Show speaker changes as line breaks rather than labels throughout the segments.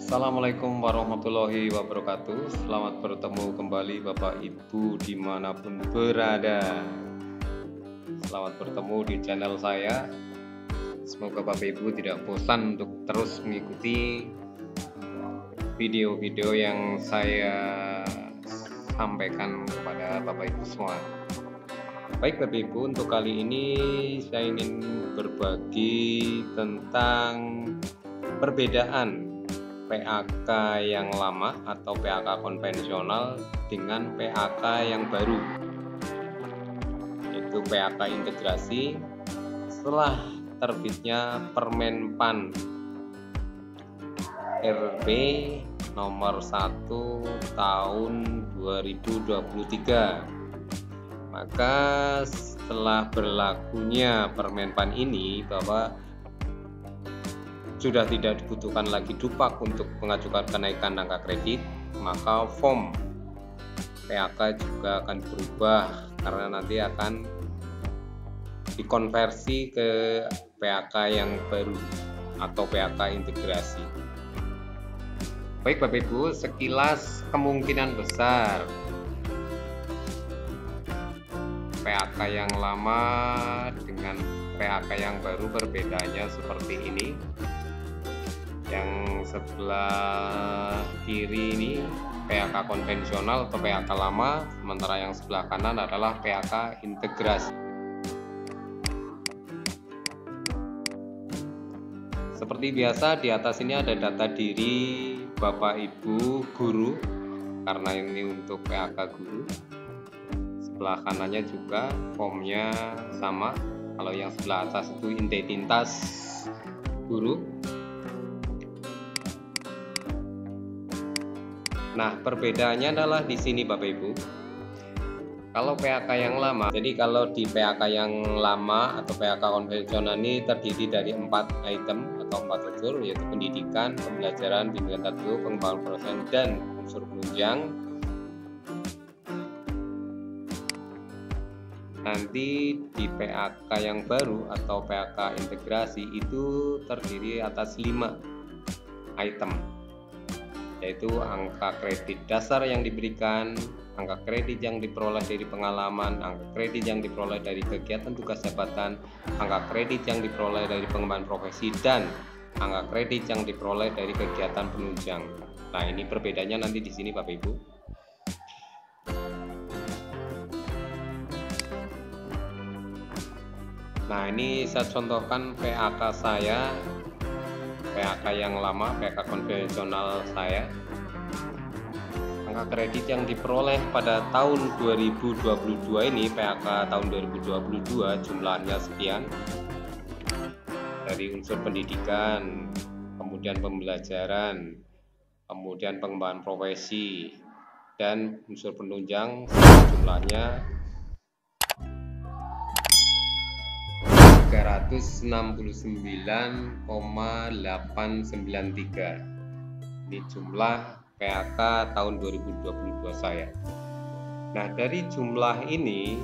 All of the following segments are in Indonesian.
Assalamualaikum warahmatullahi wabarakatuh. Selamat bertemu kembali Bapak Ibu dimanapun berada. Selamat bertemu di channel saya. Semoga Bapak Ibu tidak bosan untuk terus mengikuti video-video yang saya sampaikan kepada Bapak Ibu semua. Baik Bapak Ibu, untuk kali ini saya ingin berbagi tentang perbedaan PAK yang lama atau PAK konvensional dengan PAK yang baru, yaitu PAK integrasi setelah terbitnya Permenpan RB nomor 1 tahun 2023. Maka setelah berlakunya Permenpan ini bahwa sudah tidak dibutuhkan lagi DUPAK untuk mengajukan kenaikan angka kredit, maka form PAK juga akan berubah karena nanti akan dikonversi ke PAK yang baru atau PAK integrasi. Baik Bapak Ibu, sekilas kemungkinan besar PAK yang lama dengan PAK yang baru perbedaannya seperti ini. Yang sebelah kiri ini PAK konvensional atau PAK lama, sementara yang sebelah kanan adalah PAK integrasi. Seperti biasa, di atas ini ada data diri Bapak Ibu guru, karena ini untuk PAK guru. Sebelah kanannya juga formnya sama. Kalau yang sebelah atas itu identitas guru. Nah, perbedaannya adalah di sini Bapak Ibu. Kalau PAK yang lama, jadi kalau di PAK yang lama atau PAK konvensional ini terdiri dari 4 item atau 4 unsur, yaitu pendidikan, pembelajaran, bimbingan tertentu, pengembangan proses, dan unsur penunjang. Nanti di PAK yang baru atau PAK integrasi itu terdiri atas 5 item, yaitu angka kredit dasar yang diberikan, angka kredit yang diperoleh dari pengalaman, angka kredit yang diperoleh dari kegiatan tugas jabatan, angka kredit yang diperoleh dari pengembangan profesi, dan angka kredit yang diperoleh dari kegiatan penunjang. Nah, ini perbedaannya nanti di sini Bapak Ibu. Nah, ini saya contohkan PAK saya, PAK yang lama, PAK konvensional saya. Angka kredit yang diperoleh pada tahun 2022 ini, PAK tahun 2022 jumlahnya sekian. Dari unsur pendidikan, kemudian pembelajaran, kemudian pengembangan profesi, dan unsur penunjang jumlahnya 369,893. Ini jumlah PAK tahun 2022 saya. Nah, dari jumlah ini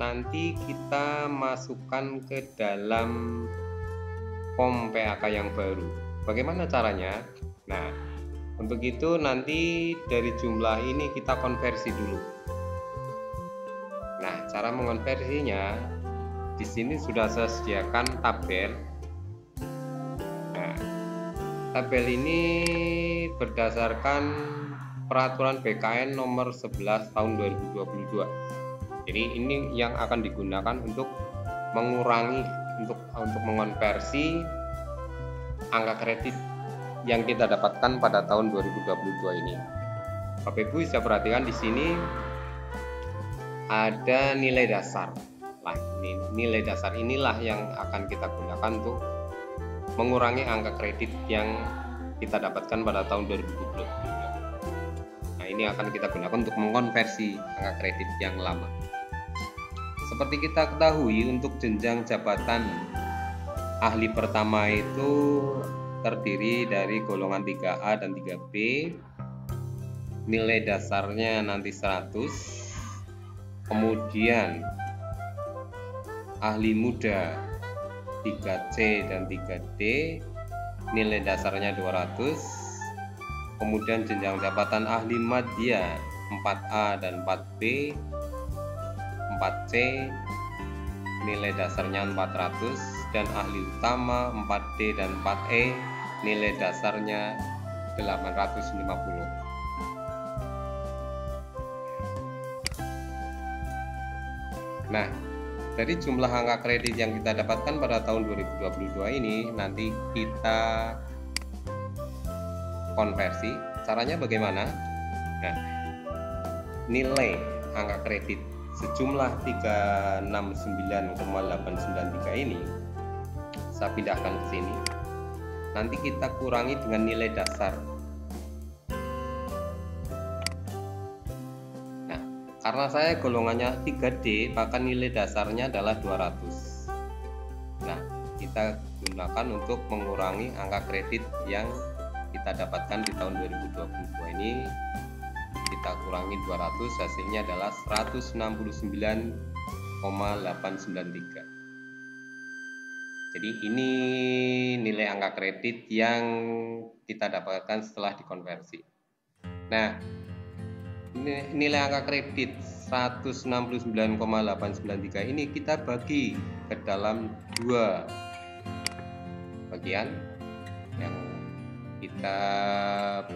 nanti kita masukkan ke dalam form PAK yang baru. Bagaimana caranya? Nah, untuk itu nanti dari jumlah ini kita konversi dulu. Nah, cara mengonversinya di sini sudah saya sediakan tabel. Nah, tabel ini berdasarkan peraturan BKN nomor 11 tahun 2022. Jadi ini yang akan digunakan untuk mengurangi untuk mengonversi angka kredit yang kita dapatkan pada tahun 2022 ini. Bapak Ibu bisa perhatikan di sini ada nilai dasar. Nah, nilai dasar inilah yang akan kita gunakan untuk mengurangi angka kredit yang kita dapatkan pada tahun 2022. Nah, ini akan kita gunakan untuk mengonversi angka kredit yang lama. Seperti kita ketahui, untuk jenjang jabatan ahli pertama itu terdiri dari golongan 3A dan 3B. Nilai dasarnya nanti 100. Kemudian ahli muda 3C dan 3D nilai dasarnya 200. Kemudian jenjang jabatan ahli madya 4A dan 4B, 4C nilai dasarnya 400, dan ahli utama 4D dan 4E nilai dasarnya 850. Nah, dari jumlah angka kredit yang kita dapatkan pada tahun 2022 ini nanti kita konversi. Caranya bagaimana? Nah, nilai angka kredit sejumlah 369,893 ini saya pindahkan ke sini. Nanti kita kurangi dengan nilai dasar. Nah, karena saya golongannya 3D, maka nilai dasarnya adalah 200. Nah, kita gunakan untuk mengurangi angka kredit yang kita dapatkan di tahun 2022 ini. Kita kurangi 200, hasilnya adalah 169,893. Jadi ini nilai angka kredit yang kita dapatkan setelah dikonversi. Nah, nilai angka kredit 169,893 ini kita bagi ke dalam dua bagian. Yang kita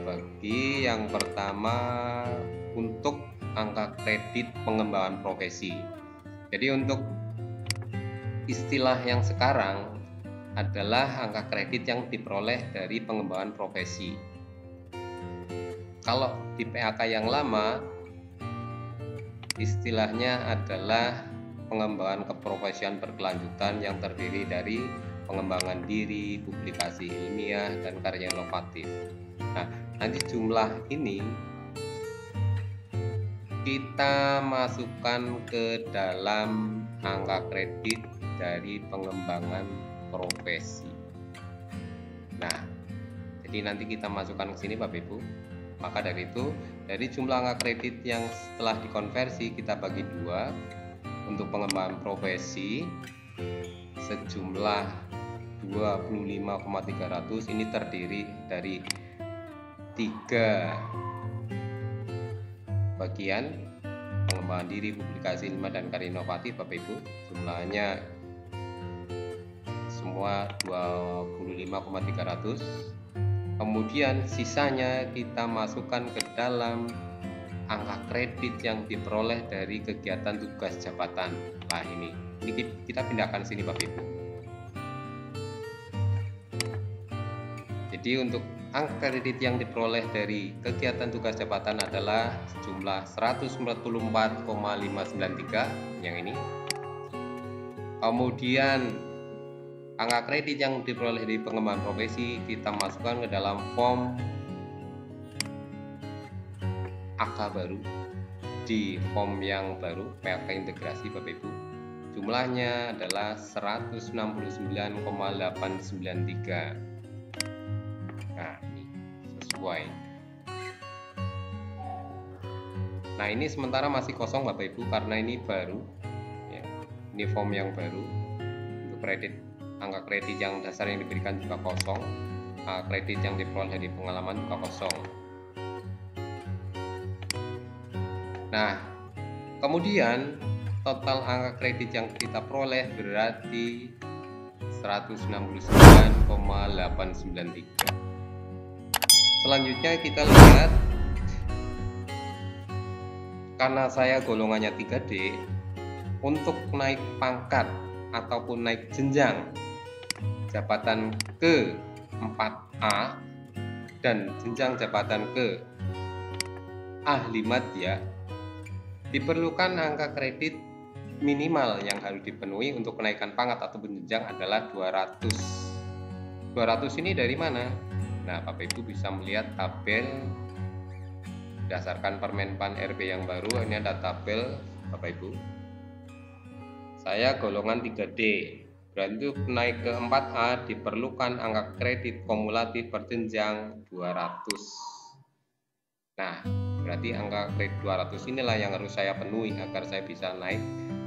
bagi, yang pertama untuk angka kredit pengembangan profesi. Jadi untuk istilah yang sekarang adalah angka kredit yang diperoleh dari pengembangan profesi. Kalau di PAK yang lama istilahnya adalah pengembangan keprofesian berkelanjutan yang terdiri dari pengembangan diri, publikasi ilmiah, dan karya inovatif. Nah, nanti jumlah ini kita masukkan ke dalam angka kredit dari pengembangan profesi. Nah, jadi nanti kita masukkan ke sini Bapak Ibu. Maka dari itu, dari jumlah angka kredit yang setelah dikonversi kita bagi dua. Untuk pengembangan profesi sejumlah 25,300 ini terdiri dari 3 bagian: pengembangan diri, publikasi ilmiah, dan karya inovatif. Bapak Ibu, jumlahnya semua 25,300. Kemudian sisanya kita masukkan ke dalam angka kredit yang diperoleh dari kegiatan tugas jabatan. Nah, ini kita pindahkan sini Bapak Ibu. Jadi untuk angka kredit yang diperoleh dari kegiatan tugas jabatan adalah sejumlah 144,593 yang ini. Kemudian angka kredit yang diperoleh dari pengembangan profesi kita masukkan ke dalam form AK baru. Di form yang baru PAK integrasi Bapak Ibu, jumlahnya adalah 169,893. Nah, ini sesuai. Nah, ini sementara masih kosong Bapak Ibu karena ini baru ya. Ini form yang baru. Untuk kredit, angka kredit yang dasar yang diberikan juga kosong. Kredit yang diperoleh dari pengalaman juga kosong. Nah, kemudian total angka kredit yang kita peroleh berarti 169,893. Selanjutnya kita lihat, karena saya golongannya 3D, untuk naik pangkat ataupun naik jenjang jabatan ke 4A dan jenjang jabatan ke ahli madya, diperlukan angka kredit minimal yang harus dipenuhi untuk kenaikan pangkat atau jenjang adalah 200. 200 ini dari mana? Nah, Bapak Ibu bisa melihat tabel berdasarkan Permenpan RB yang baru. Ini ada tabel Bapak Ibu. Saya golongan 3D. Berarti untuk naik ke 4A diperlukan angka kredit kumulatif berjenjang 200. Nah, berarti angka kredit 200 inilah yang harus saya penuhi agar saya bisa naik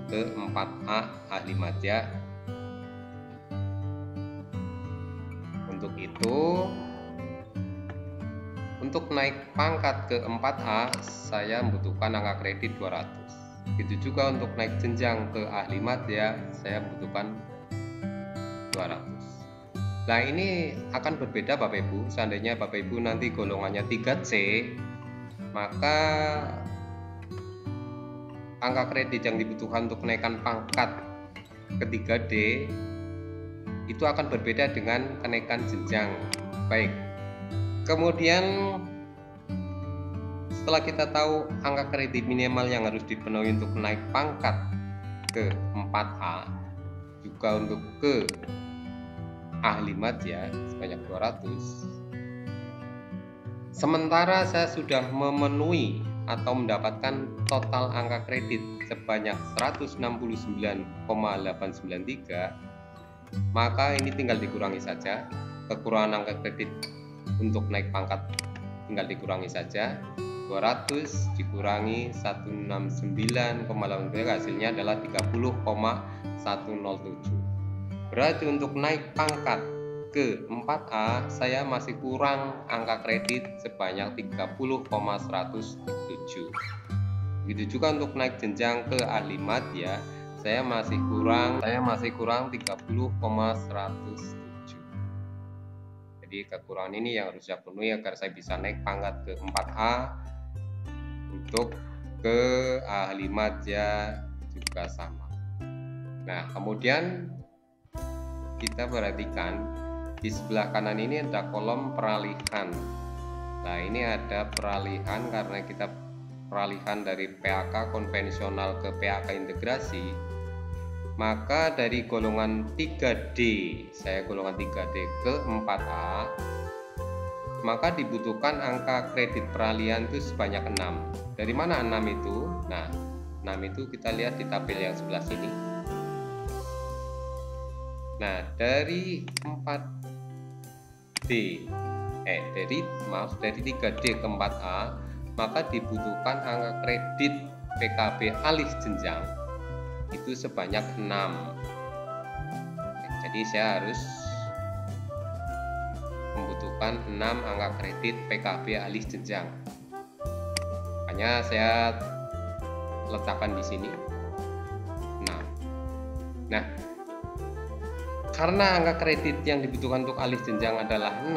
ke 4A ahli madya Untuk itu, untuk naik pangkat ke 4A saya membutuhkan angka kredit 200. Begitu juga untuk naik jenjang ke ahli madya saya membutuhkan 200. Nah, ini akan berbeda Bapak Ibu. Seandainya Bapak Ibu nanti golongannya 3C, maka angka kredit yang dibutuhkan untuk kenaikan pangkat ke 3D itu akan berbeda dengan kenaikan jenjang. Baik. Kemudian setelah kita tahu angka kredit minimal yang harus dipenuhi untuk naik pangkat ke 4A, juga untuk ke ahli madya sebanyak 200. Sementara saya sudah memenuhi atau mendapatkan total angka kredit sebanyak 169,893, maka ini tinggal dikurangi saja. Kekurangan angka kredit untuk naik pangkat tinggal dikurangi saja. 200 dikurangi 169,893 hasilnya adalah 30,107. Berarti untuk naik pangkat ke 4A saya masih kurang angka kredit sebanyak 30,107. Begitu juga untuk naik jenjang ke ahli madya saya masih kurang 30,107. Jadi kekurangan ini yang harus saya penuhi agar saya bisa naik pangkat ke 4A. Untuk ke ahli madya juga sama. Nah, kemudian kita perhatikan di sebelah kanan ini ada kolom peralihan. Nah, ini ada peralihan karena kita peralihan dari PAK konvensional ke PAK integrasi. Maka dari golongan 3D, saya golongan 3D ke 4A, maka dibutuhkan angka kredit peralihan itu sebanyak 6. Dari mana 6 itu? Nah, 6 itu kita lihat di tabel yang sebelah sini. Nah, dari 3D ke 4A, maka dibutuhkan angka kredit PKB alih jenjang itu sebanyak 6. Jadi saya harus membutuhkan 6 angka kredit PKB alih jenjang. Makanya saya letakkan di sini 6. Nah, karena angka kredit yang dibutuhkan untuk alih jenjang adalah 6,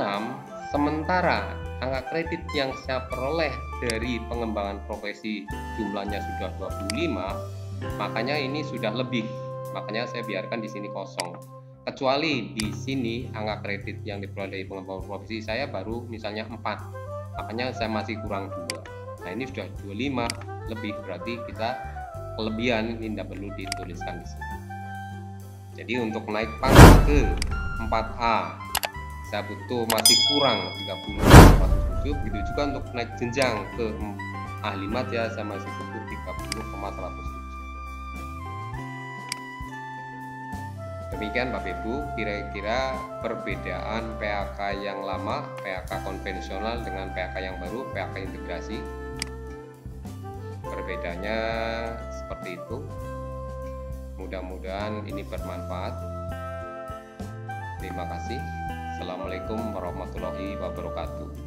sementara angka kredit yang saya peroleh dari pengembangan profesi jumlahnya sudah 25, makanya ini sudah lebih. Makanya saya biarkan di sini kosong. Kecuali di sini angka kredit yang diperoleh dari pengembangan profesi saya baru misalnya 4, makanya saya masih kurang 2. Nah, ini sudah 25 lebih, berarti kita kelebihan ini tidak perlu dituliskan di sini. Jadi untuk naik pangkat ke 4A saya butuh masih kurang 30,107. Begitu juga untuk naik jenjang ke ahli madya saya masih butuh 30,107. Demikian Bapak Ibu, kira-kira perbedaan PAK yang lama, PAK konvensional dengan PAK yang baru, PAK integrasi. Perbedaannya seperti itu. Mudah-mudahan ini bermanfaat. Terima kasih. Assalamualaikum warahmatullahi wabarakatuh.